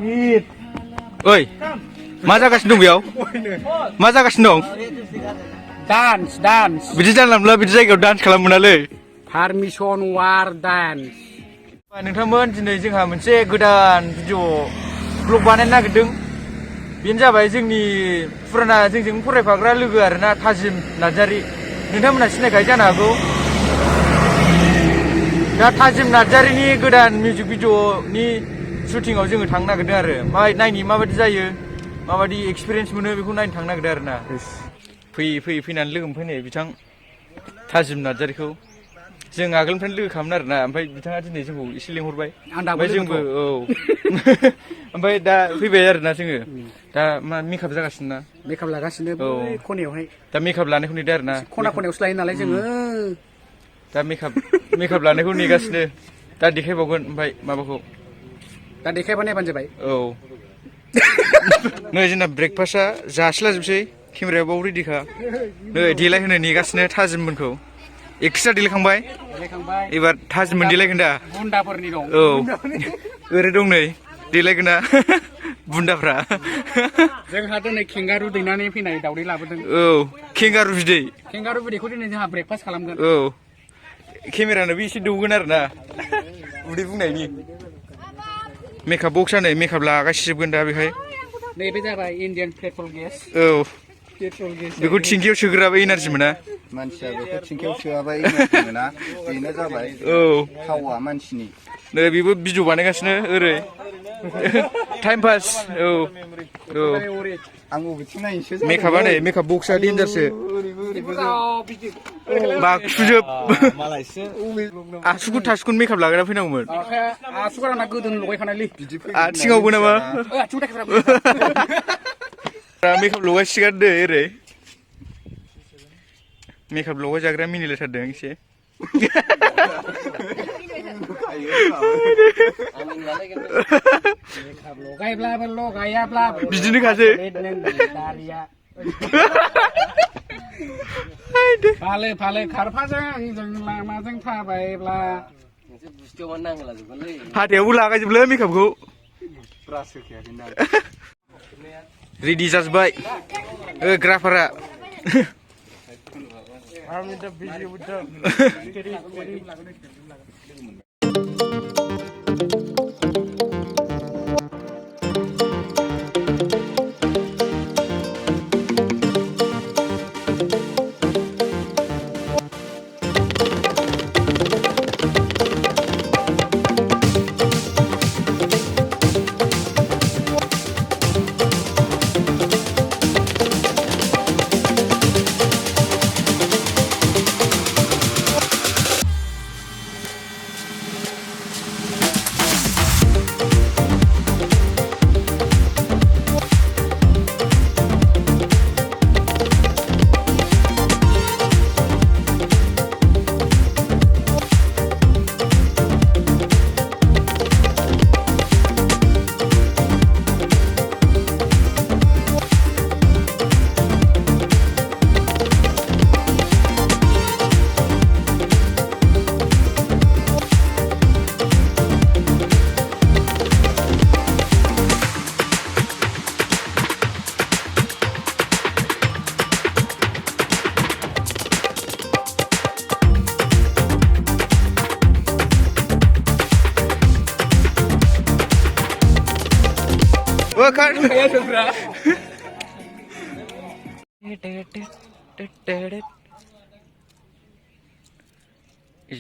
Oi, मा जागासिनो दं बेयाव? मा जागासिनो दं? Dance. बिदि जानला मोनला बिदि जायगायाव डान्स खालामनो मोनालै। Permission war dance. नोंथांमोन दिनै जोंहा मोनसे गोदान भिडिअ ब्लग बानायनो नागिरदों। बेनो जाबाय जोंनि फुराना जोंजों फरायफाग्रा लोगो आरोना थाजिम नार्जारी। नोंथांमोना सिनायखायो जानो हागौ। दा थाजिम नार्जारीनि गोदान मिउजिक भिडिअनि शुटिंआव जोङो थांनो नागिरदों आरो नायनि माबायदि जायो, माबायदि एक्सपिरियेन्स मोनो बेखौ नायनो थांनो नागिरदों आरोना। फैनानै लोगो मोनफैनाय बिथां थाजिम नार्जारीखौ जों आगोलनिफ्रायनो लोगो खालामोन आरोना, ओमफ्राय बिथाङा दिनै जोंखौ एसे लेंहरबाय। ओमफ्राय जोंबो औ ओमफ्राय दा फैबाय आरोना जोङो। दा मा मेकआप जागासिनो ना? मेकआप लागासिनो बै खनायावहाय। दा मेकआप लानायखौ नेदों आरोना। खनायावसो लायो नालाय जोङो। दा मेकआप लानायखौ नेगासिनो। दा देखायबावगोन ओमफ्राय माबाखौ। दा देखायबा नायबानो जाबाय। औ नै जोंना ब्रेकफास्टआ जासिलाजोबसै। केमेराया बाव रेडिखा। नै देलायहोनो नेगासिनो थाजिममोनखौ। एक्सट्रा देलायखांबाय। एबार थाजिममोन देलायगोन दा? बुन्दाफोरनि दं। औ ओरै दं नै देलायगोना बुन्दाफ्रा। जोंहा दिनै केंगारु दैनानै फैनाय दावदै लाबोदों। औ केंगारु बिदै। केंगारु बिदैखौ दिनै जोंहा ब्रेकफास्ट खालामगोन। औ केमेरानोबो एसे दौगोन आरोना उदै बुंनायनि। मेकआप बक्सआ नै मेकआप लागासिजोबगोन दा बेहाय। नैबे जाबाय इण्डियान पेट्रल गेस। औ बेखौ थिंखियाव सोग्राबा एनार्जि मोना। मानसिया बेखौ थिंखियाव सोआबा एनार्जि मोना। बेनो जाबाय थावा मानसिनि। नै बेबो भिडिअ बानायगासिनो ओरै टाइम पास। औ आं बबेथिं नायनोसो मेकआपआ नै मेकआप बक्सआ देन्जारसो। बागसुजोब आसुगुर थासुगुर मेकआप लाग्रा फैनांगौमोन। आसुगुर आंना गोदोनो लगायखानायलै। आथिङावबो नामा? मेकआप लगायसिगोन नै ओरै मेकआप लगायजाग्राया मिनिलायथारदों एसे। बिदिनोखासै। फालो खारफाजों आंजों लामाजों थाबायब्ला हाथायावबो लागायजोबलै मेकआपखौ। रेडि जाजोब्बाय ग्राफारा।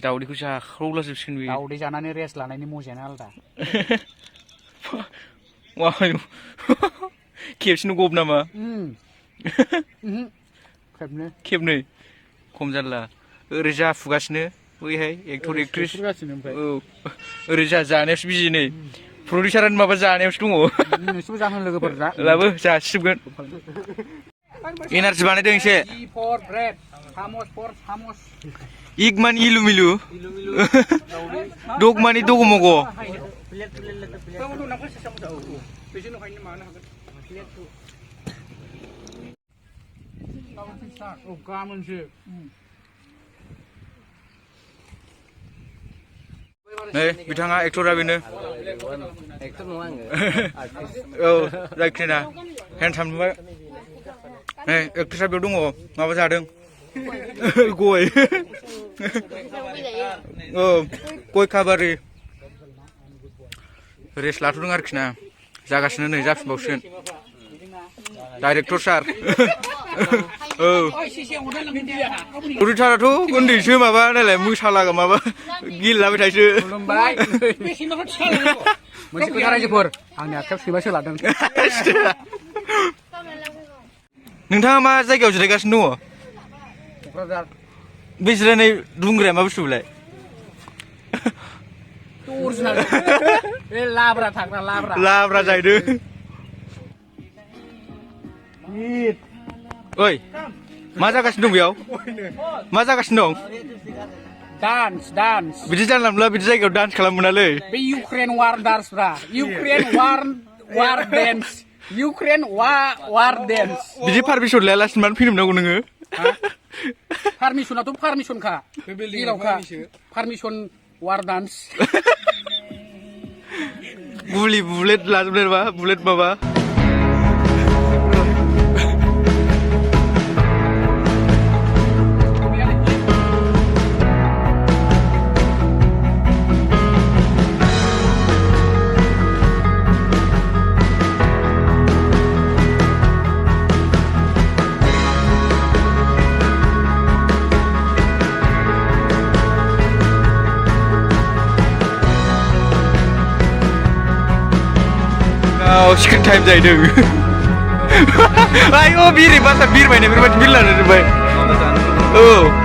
दावदैखौ जाख्रावलाजोबसिगोन बे। दावदै जानानै रेस्ट लानायनि मजायानो आलदा। खेबसेनो गब नामा? खेबनै खम जारला। ओरै जाफुगासिनो बैहाय एक्टर एक्ट्रिस। औ ओरै जानायावसो बिजि नै प्रडिउसारानो माबा जानायावसो दङ। नोंसोरबो जाहोन लोगोफोर लाबो जासिजोबगोन। एनार्जि बानायदों एसे। इग मानि इलु मिलु दग मानि दगमग। नै बिथाङा एक्टरा बेनो एक्टर नङा आङो औ जायखिना हेन्डसाम नुबाय नै एक्ट्रेसा बेयाव दङ माबा जादों गय औ गय खाबारि रेस्ट लाथ'दों आरोखि ना जागासिनो नै जाफिनबावसिगोन डाइरेक्टर सार औ रिटाराथ' उन्दैसो माबा नालाय मोसालागा माबा गेलेलाबाय थायोसो मोनसे खोथा रायजोफोर आंनि आखायाव सैमासो लादों नोंथाङा मा जायगायाव जिरायगासिनो दङ क'क्राझार बे जिरायनाय दुंग्राया मा बुस्थु बेलाय अरिजिनाल बे लाब्रा थाग्रा लाब्रा जाहैदों ओइ मा जागासिनो दं बेयाव मा जागासिनो दं डान्स बिदि जानला मोनला बिदि जायगायाव डान्स खालाम मोनालै बे इउक्रेन वार डान्सफ्रा Ukraine war dance Ukraine war dance बिदि पारमिसन लायालासिनो मानो फैनो मोननांगौ नोङो पारमिसनाथ' पारमिसनखा जेरावखा पारमिसन वार डान्स बुलेट लाजोबनाय नामा बुलेट माबा सिक्रिन टाइम जाहैदों आयौ बिरबायना बेफोरबायदि बिरलानो जोब्बाय औ